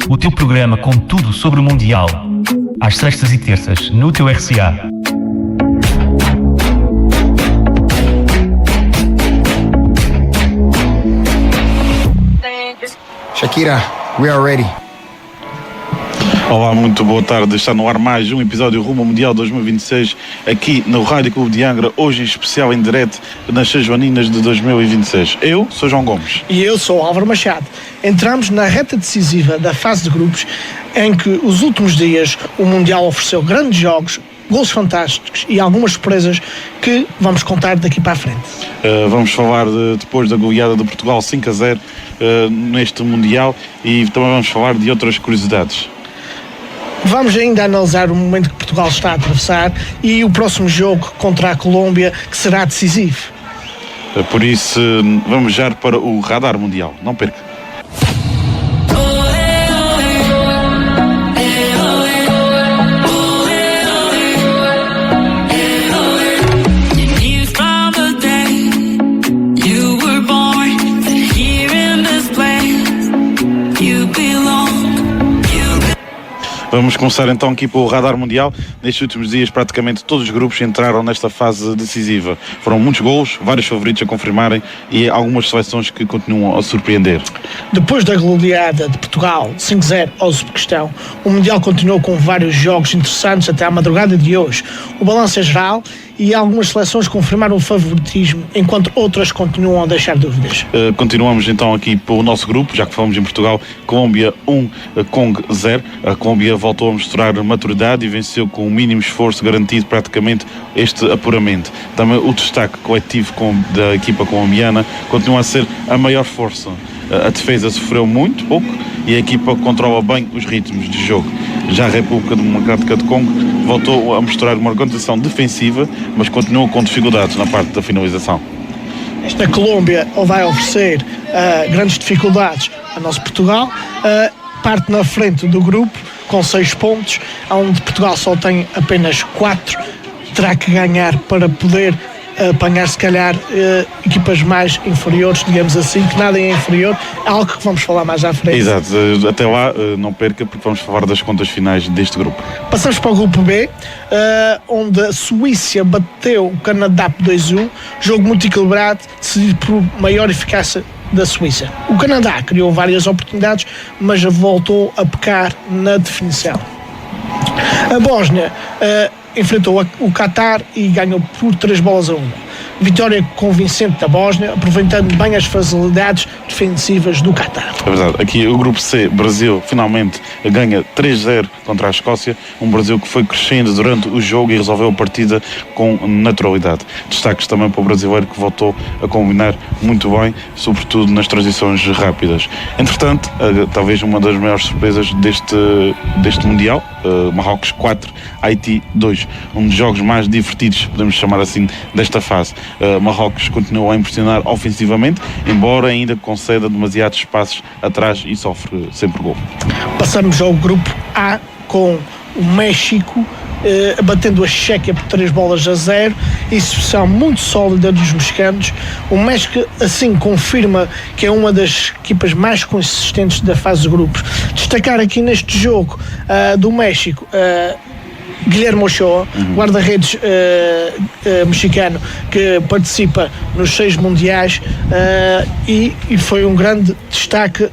o teu programa com tudo sobre o Mundial. Às sextas e terças, no teu RCA. Shakira, we are ready. Olá, muito boa tarde. Está no ar mais um episódio Rumo ao Mundial 2026 aqui no Rádio Clube de Angra, hoje em especial em direto nas 6 Joaninas de 2026. Eu sou João Gomes. E eu sou Álvaro Machado. Entramos na reta decisiva da fase de grupos, em que os últimos dias o Mundial ofereceu grandes jogos, gols fantásticos e algumas surpresas que vamos contar daqui para a frente. Vamos falar depois da goleada de Portugal 5-0 neste Mundial, e também vamos falar de outras curiosidades. Vamos ainda analisar o momento que Portugal está a atravessar e o próximo jogo contra a Colômbia, que será decisivo. Por isso, vamos já para o Radar Mundial. Não perca. Vamos começar então aqui pelo Radar Mundial. Nestes últimos dias praticamente todos os grupos entraram nesta fase decisiva. Foram muitos golos, vários favoritos a confirmarem e algumas seleções que continuam a surpreender. Depois da goleada de Portugal 5-0 ao Uzbequistão, o Mundial continuou com vários jogos interessantes até à madrugada de hoje. O balanço é geral e algumas seleções confirmaram o favoritismo, enquanto outras continuam a deixar dúvidas. Continuamos então aqui pelo nosso grupo, já que falamos em Portugal. Colômbia 1, Congo 0. A Colômbia voltou a mostrar maturidade e venceu com o mínimo esforço garantido praticamente este apuramento. Também o destaque coletivo da equipa colombiana continua a ser a maior força. A defesa sofreu muito pouco e a equipa controla bem os ritmos de jogo. Já a República Democrática de Congo voltou a mostrar uma organização defensiva, mas continua com dificuldades na parte da finalização. Esta Colômbia vai oferecer grandes dificuldades ao nosso Portugal. Parte na frente do grupo com 6 pontos, onde Portugal só tem apenas 4. Terá que ganhar para poder apanhar, se calhar, equipas mais inferiores, digamos assim, que nada é inferior, algo que vamos falar mais à frente. Exato, até lá não perca, porque vamos falar das contas finais deste grupo. Passamos para o grupo B, onde a Suíça bateu o Canadá por 2-1, jogo muito equilibrado, decidido por maior eficácia da Suíça. O Canadá criou várias oportunidades, mas voltou a pecar na definição. A Bósnia enfrentou o Qatar e ganhou por 3-1. Vitória convincente da Bósnia, aproveitando bem as facilidades defensivas do Qatar. É verdade. Aqui o grupo C, Brasil, finalmente ganha 3-0 contra a Escócia. Um Brasil que foi crescendo durante o jogo e resolveu a partida com naturalidade. Destaques também para o brasileiro, que voltou a combinar muito bem, sobretudo nas transições rápidas. Entretanto, talvez uma das maiores surpresas deste Mundial, Marrocos 4, Haiti 2. Um dos jogos mais divertidos, podemos chamar assim, desta fase. Marrocos continua a impressionar ofensivamente, embora ainda conceda demasiados espaços atrás e sofre sempre gol. Passamos ao grupo A com o México batendo a Chequia por 3-0, exibição muito sólida dos mexicanos. O México assim confirma que é uma das equipas mais consistentes da fase de grupos. Destacar aqui neste jogo do México Guilherme Ochoa, guarda-redes mexicano, que participa nos 6 mundiais e foi um grande destaque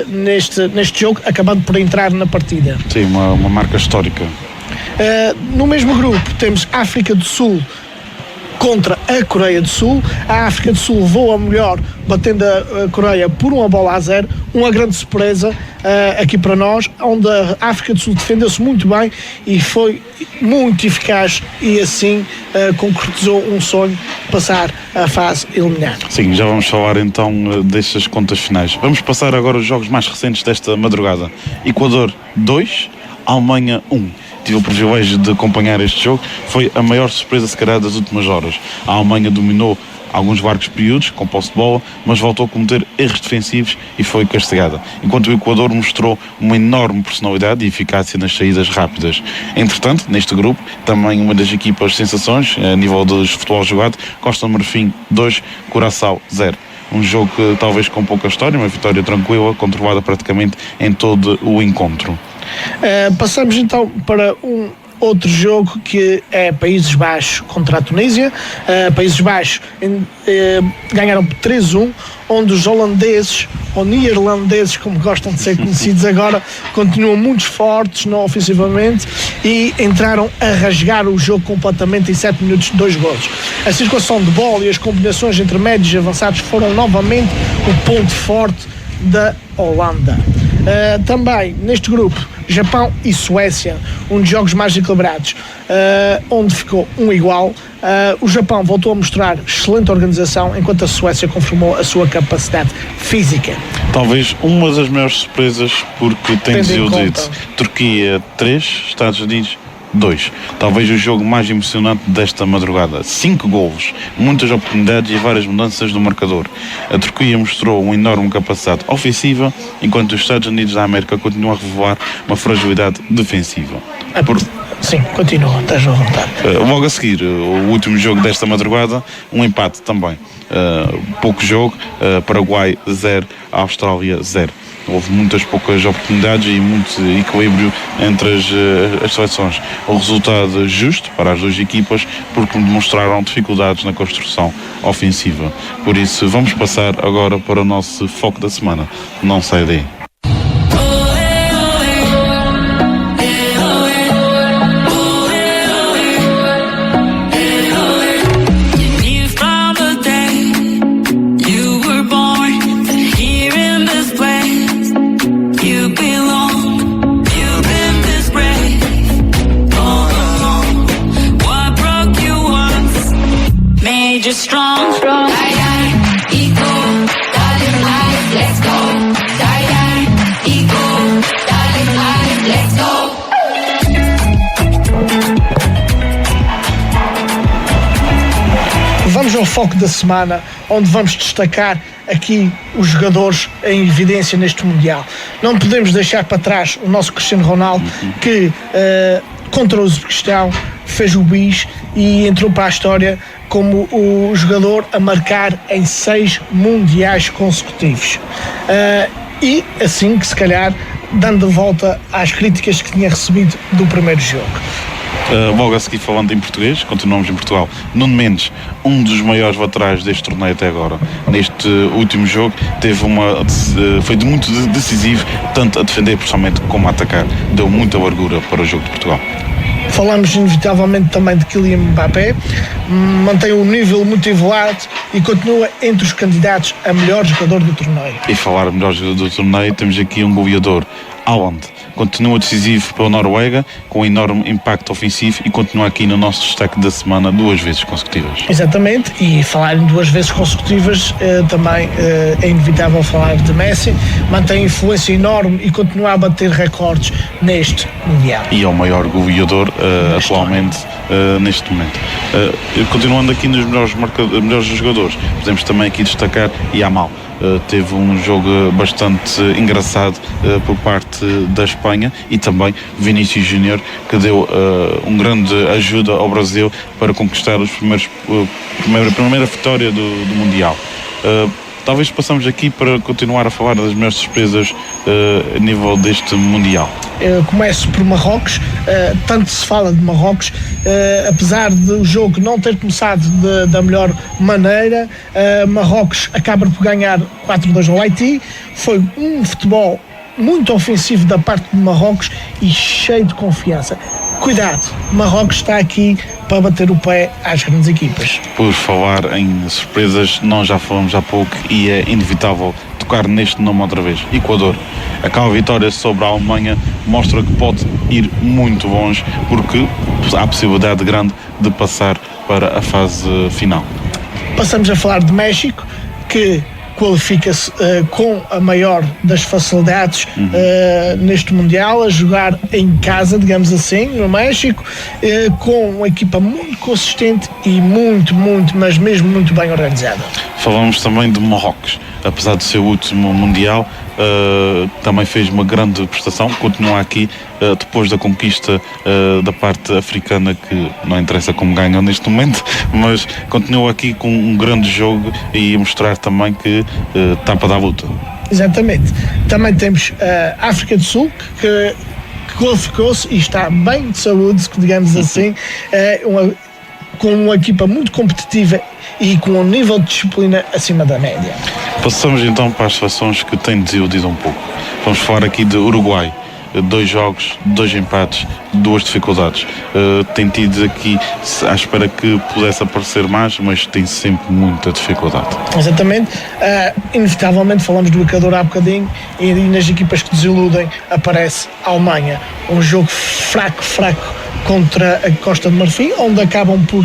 neste jogo, acabando por entrar na partida. Sim, uma marca histórica. No mesmo grupo temos África do Sul contra a Coreia do Sul. A África do Sul levou a melhor, batendo a Coreia por 1-0. Uma grande surpresa aqui para nós, onde a África do Sul defendeu-se muito bem e foi muito eficaz e assim concretizou um sonho, passar a fase eliminar. Sim, já vamos falar então destas contas finais. Vamos passar agora os jogos mais recentes desta madrugada. Equador 2, Alemanha 1. Tive o privilégio de acompanhar este jogo. Foi a maior surpresa, se calhar, das últimas horas. A Alemanha dominou alguns largos períodos com posse de bola, mas voltou a cometer erros defensivos e foi castigada, enquanto o Equador mostrou uma enorme personalidade e eficácia nas saídas rápidas. Entretanto, neste grupo, também uma das equipas sensações a nível dos futebol jogado, Costa do Marfim 2, Curaçao 0. um jogo talvez com pouca história, uma vitória tranquila, controlada praticamente em todo o encontro. Passamos então para um outro jogo que é Países Baixos contra a Tunísia. Países Baixos ganharam por 3-1, onde os holandeses, ou neerlandeses, como gostam de ser conhecidos agora, continuam muito fortes ofensivamente e entraram a rasgar o jogo completamente em 7 minutos, 2 golos. A circulação de bola e as combinações entre médios e avançados foram novamente o ponto forte da Holanda. Também neste grupo, Japão e Suécia, um dos jogos mais equilibrados, onde ficou um igual. O Japão voltou a mostrar excelente organização, enquanto a Suécia confirmou a sua capacidade física. Talvez uma das maiores surpresas, porque tem sido dito Turquia 3, Estados Unidos 2. Talvez o jogo mais emocionante desta madrugada. 5 golos, muitas oportunidades e várias mudanças do marcador. A Turquia mostrou uma enorme capacidade ofensiva, enquanto os Estados Unidos da América continuam a revelar uma fragilidade defensiva. Sim, continua, estás à vontade. Logo a seguir, o último jogo desta madrugada, um empate também. Pouco jogo, Paraguai 0, Austrália 0. Houve muitas poucas oportunidades e muito equilíbrio entre as seleções. O resultado justo para as duas equipas, porque demonstraram dificuldades na construção ofensiva. Por isso, vamos passar agora para o nosso foco da semana. Não sai daí. Strong, die, die, equal, darling, life, let's go. Die, die, equal, darling, life, let's go. Vamos ao foco da semana, onde vamos destacar aqui os jogadores em evidência neste Mundial. Não podemos deixar para trás o nosso Cristiano Ronaldo, que contra o Uzbequistão fez o bis e entrou para a história como o jogador a marcar em 6 mundiais consecutivos. E assim que se calhar dando volta às críticas que tinha recebido do primeiro jogo. Logo a seguir, falando em português, continuamos em Portugal. Nuno Mendes, um dos maiores laterais deste torneio até agora. Neste último jogo foi muito decisivo, tanto a defender principalmente como a atacar. Deu muita largura para o jogo de Portugal. Falamos inevitavelmente também de Kylian Mbappé, mantém um nível muito elevado e continua entre os candidatos a melhor jogador do torneio. E falar melhor jogador do torneio, temos aqui um goleador, Haaland. Continua decisivo pela Noruega, com enorme impacto ofensivo e continua aqui no nosso destaque da semana 2 vezes consecutivas. Exatamente, e falar em 2 vezes consecutivas também é inevitável falar de Messi, mantém influência enorme e continua a bater recordes neste Mundial. E é o maior goleador atualmente neste momento. Continuando aqui nos melhores jogadores, podemos também aqui destacar Yamal. Teve um jogo bastante engraçado por parte da Espanha, e também Vinícius Júnior, que deu uma grande ajuda ao Brasil para conquistar a primeira vitória do Mundial. Talvez passamos aqui para continuar a falar das melhores surpresas a nível deste Mundial. Eu começo por Marrocos. Tanto se fala de Marrocos, apesar do jogo não ter começado da melhor maneira, Marrocos acaba por ganhar 4-2 ao Haiti. Foi um futebol muito ofensivo da parte de Marrocos e cheio de confiança. Cuidado, Marrocos está aqui para bater o pé às grandes equipas. Por falar em surpresas, nós já falamos há pouco e é inevitável tocar neste nome outra vez. Equador. Aquela vitória sobre a Alemanha mostra que pode ir muito longe, porque há possibilidade grande de passar para a fase final. Passamos a falar de México, que qualifica-se com a maior das facilidades neste Mundial, a jogar em casa, digamos assim, no México, com uma equipa muito consistente e muito, mas mesmo muito bem organizada. Falamos também de Marrocos. apesar do seu último Mundial, também fez uma grande prestação, continua aqui depois da conquista da parte africana, que não interessa como ganham neste momento, mas continua aqui com um grande jogo e mostrar também que está para dar luta. Exatamente. Também temos a África do Sul, que qualificou-se e está bem de saúde, digamos assim, com uma equipa muito competitiva e com um nível de disciplina acima da média. Passamos então para as seleções que têm desiludido um pouco. Vamos falar aqui de Uruguai. 2 jogos, 2 empates, 2 dificuldades. Tem tido aqui à espera que pudesse aparecer mais, mas tem sempre muita dificuldade. Exatamente. Inevitavelmente falamos do Equador há bocadinho, e nas equipas que desiludem aparece a Alemanha. Um jogo fraco contra a Costa de Marfim, onde acabam por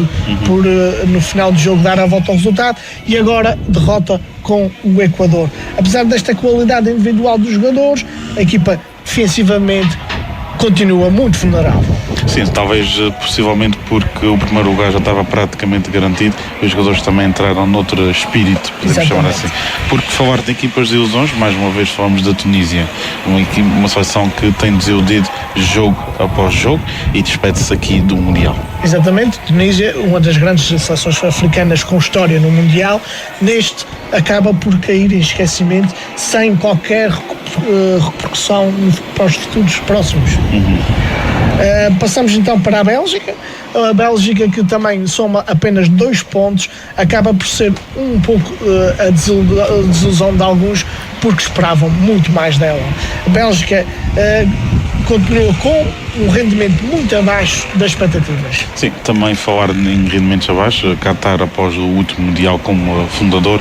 no final do jogo dar a volta ao resultado, e agora derrota com o Equador. Apesar desta qualidade individual dos jogadores, a equipa defensivamente continua muito vulnerável. Sim, talvez possivelmente porque o primeiro lugar já estava praticamente garantido e os jogadores também entraram noutro espírito, podemos chamar assim. Porque falar de equipas de ilusões, mais uma vez falamos da Tunísia, uma seleção que tem desiludido jogo após jogo e despede-se aqui do Mundial. Exatamente, Tunísia, uma das grandes seleções africanas com história no Mundial, neste acaba por cair em esquecimento sem qualquer repercussão para os futuros próximos. Passamos então para a Bélgica. A Bélgica, que também soma apenas 2 pontos, acaba por ser um pouco a desilusão de alguns, porque esperavam muito mais dela. A Bélgica continua com um rendimento muito abaixo das expectativas. Sim, também falar em rendimentos abaixo, Qatar, após o último Mundial como fundador,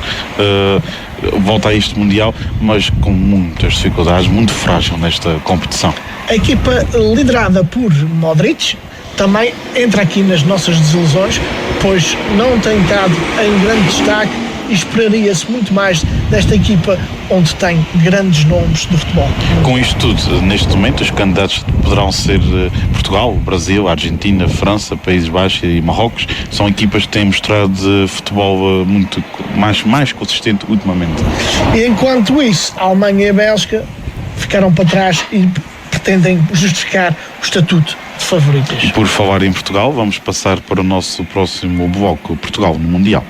volta a este Mundial, mas com muitas dificuldades, muito frágil nesta competição. A equipa liderada por Modric também entra aqui nas nossas desilusões, pois não tem estado em grande destaque e esperaria-se muito mais desta equipa, onde tem grandes nomes do futebol. Com isto tudo, neste momento, os candidatos poderão ser Portugal, Brasil, Argentina, França, Países Baixos e Marrocos. São equipas que têm mostrado futebol muito mais consistente ultimamente. E enquanto isso, a Alemanha e a Bélgica ficaram para trás e pretendem justificar o estatuto de favoritas. Por falar em Portugal, vamos passar para o nosso próximo bloco, Portugal no Mundial.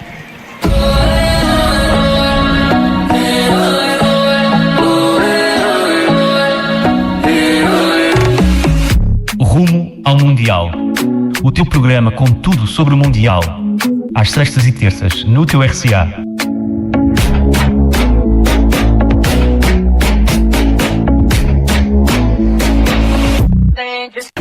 Rumo ao Mundial. O teu programa com tudo sobre o Mundial. Às sextas e terças, no teu RCA.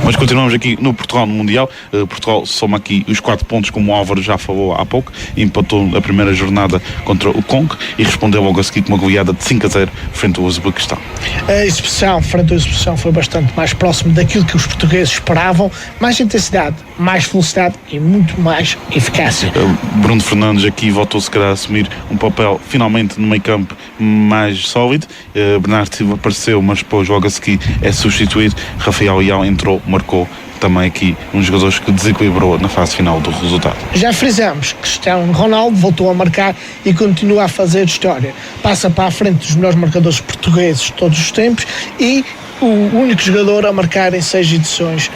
Mas continuamos aqui no Portugal no Mundial. Portugal soma aqui os 4 pontos, como o Álvaro já falou há pouco. Empatou a primeira jornada contra o Congo e respondeu logo a seguir com uma goleada de 5-0 frente ao Uzbequistão. A exibição frente ao Uzbequistão foi bastante mais próximo daquilo que os portugueses esperavam. Mais intensidade, mais velocidade e muito mais eficácia. Bruno Fernandes aqui voltou se calhar a assumir um papel finalmente no meio campo mais sólido. Bernardo Silva apareceu, mas depois logo a seguir é substituído. Rafael Leão entrou, marcou também aqui uns jogadores que desequilibrou na fase final do resultado. Já frisamos, Cristiano Ronaldo voltou a marcar e continua a fazer história. Passa para a frente dos melhores marcadores portugueses de todos os tempos e o único jogador a marcar em 6 edições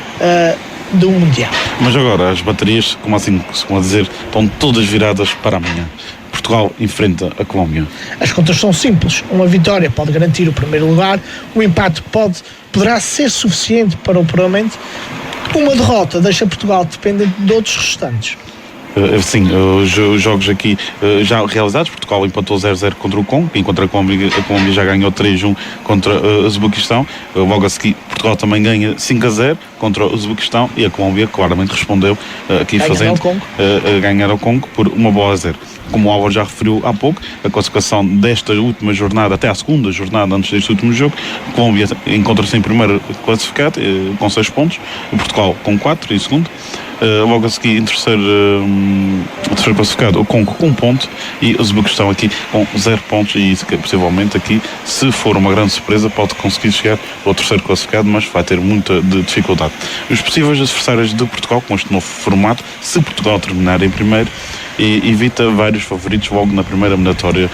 do Mundial. Mas agora as baterias, como assim se costuma dizer, estão todas viradas para amanhã. Portugal enfrenta a Colômbia. As contas são simples. Uma vitória pode garantir o primeiro lugar, o empate poderá ser suficiente para o apuramento. Uma derrota deixa Portugal dependente de outros restantes. Sim, os jogos aqui já realizados. Portugal empatou 0-0 contra o Congo, enquanto a Colômbia já ganhou 3-1 contra o Uzbequistão. Logo a seguir, Portugal também ganha 5-0 contra o Uzbequistão e a Colômbia claramente respondeu aqui fazendo ganhar ao Congo por 1-0. Como o Álvaro já referiu há pouco, a classificação desta última jornada, até à segunda jornada antes deste último jogo, a Colômbia encontra-se em primeiro classificado com 6 pontos, o Portugal com 4 em segundo. Logo a seguir, em terceiro classificado, o Congo com 1 ponto e o Uzbequistão aqui com 0 pontos. E isso, possivelmente aqui, se for uma grande surpresa, pode conseguir chegar ao terceiro classificado, mas vai ter muita dificuldade. Os possíveis adversários de Portugal com este novo formato, se Portugal terminar em primeiro, e evita vários favoritos logo na primeira eliminatória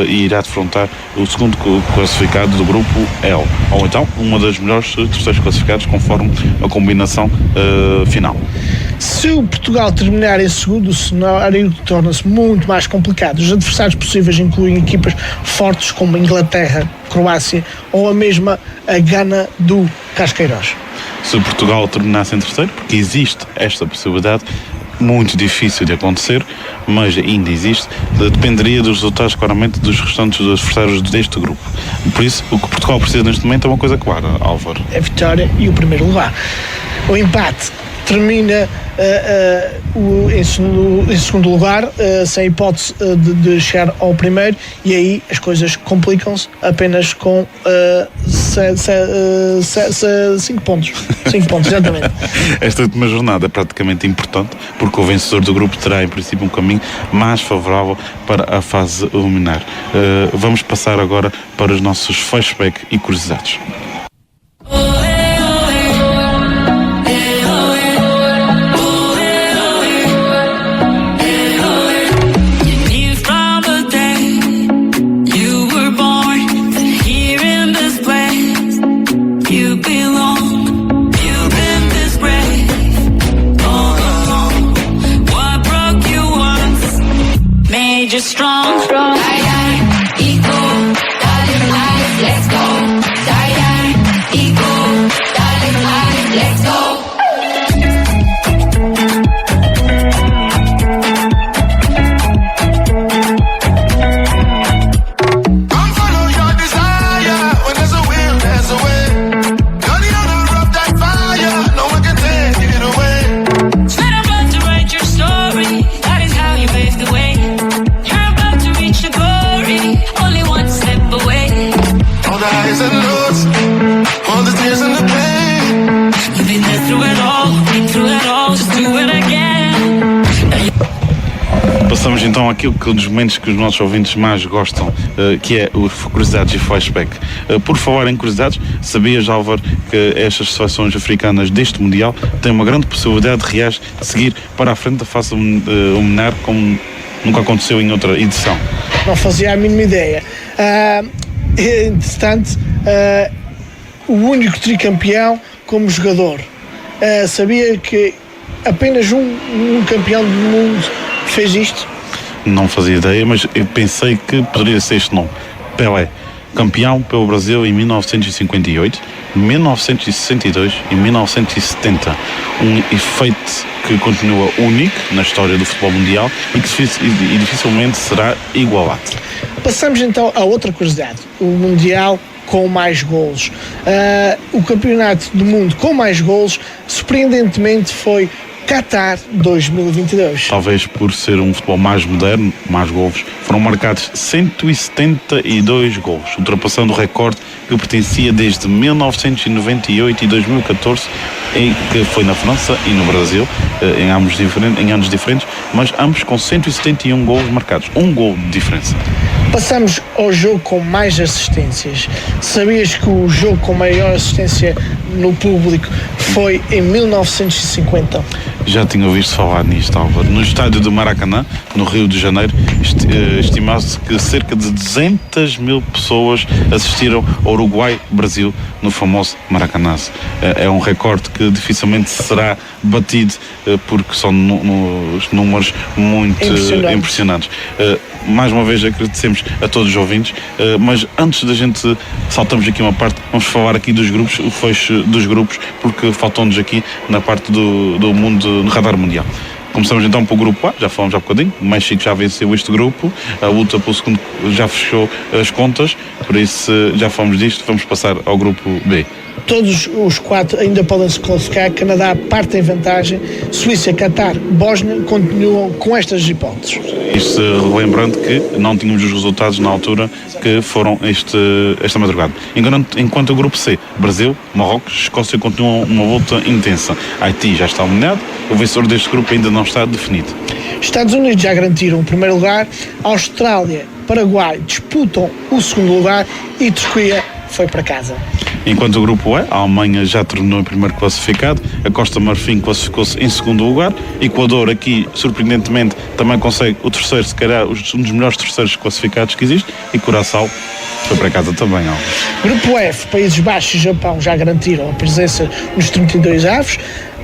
e irá defrontar o segundo classificado do grupo L, ou então uma das melhores terceiros classificados conforme a combinação final. Se o Portugal terminar em segundo, o cenário torna-se muito mais complicado. Os adversários possíveis incluem equipas fortes como a Inglaterra, Croácia ou a mesma a Gana do Casqueiros. Se Portugal terminasse em terceiro, porque existe esta possibilidade, muito difícil de acontecer, mas ainda existe, dependeria dos resultados claramente dos restantes adversários deste grupo. Por isso, o que Portugal precisa neste momento é uma coisa clara, Álvaro. A vitória e o primeiro lugar. O empate termina em segundo lugar, sem hipótese de chegar ao primeiro, e aí as coisas complicam-se apenas com 5 pontos. 5 pontos, exatamente. Esta última jornada é praticamente importante, porque o vencedor do grupo terá, em princípio, um caminho mais favorável para a fase eliminar. Vamos passar agora para os nossos flashbacks e curiosidades. Strong, die, die, ego, darling, life, let's go. Die, die, ego, darling, life, let's go. Come follow your desire. When there's a will, there's a way. You're the owner of that fire. No one can take it away. Spend a month to write your story. That is how you pave the way. The glory, only one step away. All the highs and lows, all the tears and the pain. You've been there through it all, just do it again. Passamos então àquilo que dos momentos que os nossos ouvintes mais gostam, que é os curiosidades e flashback. Por falar em curiosidades, sabias, Álvaro, que estas seleções africanas deste Mundial têm uma grande possibilidade de reais de seguir para a frente da fase eliminar, como nunca aconteceu em outra edição? Não fazia a mínima ideia. Entretanto, o único tricampeão como jogador. Sabia que apenas um campeão do mundo fez isto? Não fazia ideia, mas eu pensei que poderia ser este nome. Pelé, campeão pelo Brasil em 1958, 1962 e 1970. Um efeito que continua único na história do futebol mundial e que dificilmente será igualado. Passamos então a outra curiosidade. O Mundial com mais golos. O campeonato do mundo com mais golos, surpreendentemente, foi Qatar 2022. Talvez por ser um futebol mais moderno, mais golos, foram marcados 172 golos, ultrapassando o recorde que pertencia desde 1998 e 2014, que foi na França e no Brasil, em anos diferentes, mas ambos com 171 golos marcados, um gol de diferença. Passamos ao jogo com mais assistências. Sabias que o jogo com maior assistência no público foi em 1950? Já tinha ouvido falar nisto, Álvaro. No estádio do Maracanã, no Rio de Janeiro, estimava-se que cerca de 200 mil pessoas assistiram ao Uruguai-Brasil no famoso Maracanã. É um recorde que dificilmente será batido, porque são números muito impressionantes. Mais uma vez agradecemos a todos os ouvintes, mas antes da gente saltamos aqui uma parte, vamos falar aqui dos grupos, o fecho dos grupos, porque faltou-nos aqui na parte do mundo, no radar mundial. Começamos então pelo grupo A, já falamos há bocadinho, o México já venceu este grupo, a luta pelo segundo já fechou as contas, por isso já falamos disto, vamos passar ao grupo B. Todos os 4 ainda podem se classificar. Canadá parte em vantagem. Suíça, Qatar, Bósnia continuam com estas hipóteses. Isto lembrando que não tínhamos os resultados na altura que foram esta madrugada. Enquanto o grupo C, Brasil, Marrocos, Escócia continuam uma luta intensa. Haiti já está eliminado, o vencedor deste grupo ainda não está definido. Estados Unidos já garantiram o primeiro lugar. Austrália, Paraguai disputam o segundo lugar e Turquia foi para casa. Enquanto o grupo E, a Alemanha já terminou em primeiro classificado, a Costa Marfim classificou-se em segundo lugar, Equador aqui, surpreendentemente, também consegue o terceiro, se calhar um dos melhores terceiros classificados que existe, e Curaçao foi para casa também, Alves. Grupo F, Países Baixos e Japão já garantiram a presença nos 32 avos.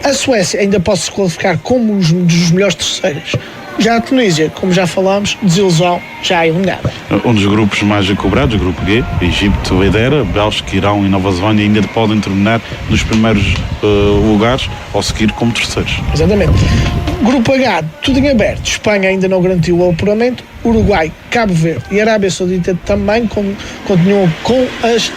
A Suécia ainda pode se qualificar como um dos melhores terceiros. Já a Tunísia, como já falámos, desilusão já eliminada. Um dos grupos mais cobrados, o grupo G, Egito lidera, Bélgica, Irão e Nova Zelândia ainda podem terminar nos primeiros lugares ou seguir como terceiros. Exatamente. Grupo H, tudo em aberto. Espanha ainda não garantiu o apuramento. Uruguai, Cabo Verde e Arábia Saudita também continuam com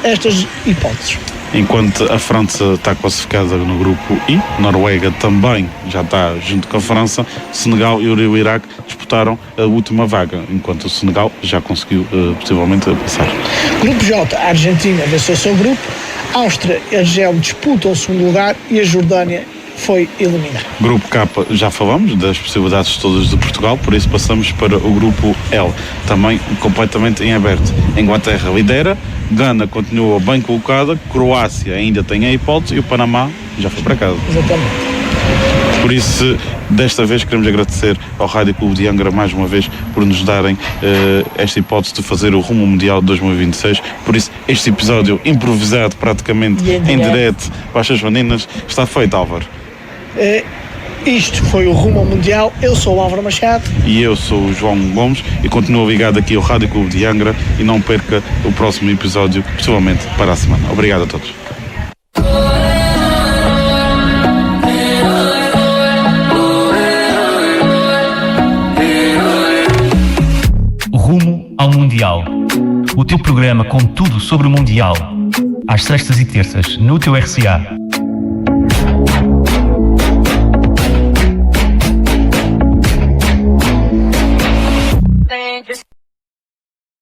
estas hipóteses. Enquanto a França está classificada no grupo I, Noruega também já está junto com a França, Senegal e o Iraque disputaram a última vaga, enquanto o Senegal já conseguiu possivelmente passar. Grupo J, a Argentina venceu o seu grupo, a Áustria e a Argélia disputam o segundo lugar e a Jordânia foi eliminada. Grupo K, já falamos das possibilidades todas de Portugal, por isso passamos para o grupo L, também completamente em aberto. A Inglaterra lidera, Gana continua bem colocada, Croácia ainda tem a hipótese e o Panamá já foi para casa. Exatamente. Por isso, desta vez queremos agradecer ao Rádio Clube de Angra mais uma vez por nos darem esta hipótese de fazer o Rumo Mundial de 2026. Por isso, este episódio improvisado praticamente em direto para as suas meninas está feito, Álvaro. Isto foi o Rumo ao Mundial. Eu sou o Álvaro Machado. E eu sou o João Gomes e continuo ligado aqui ao Rádio Clube de Angra e não perca o próximo episódio, possivelmente para a semana. Obrigado a todos. Rumo ao Mundial. O teu programa com tudo sobre o Mundial. Às sextas e terças, no teu RCA.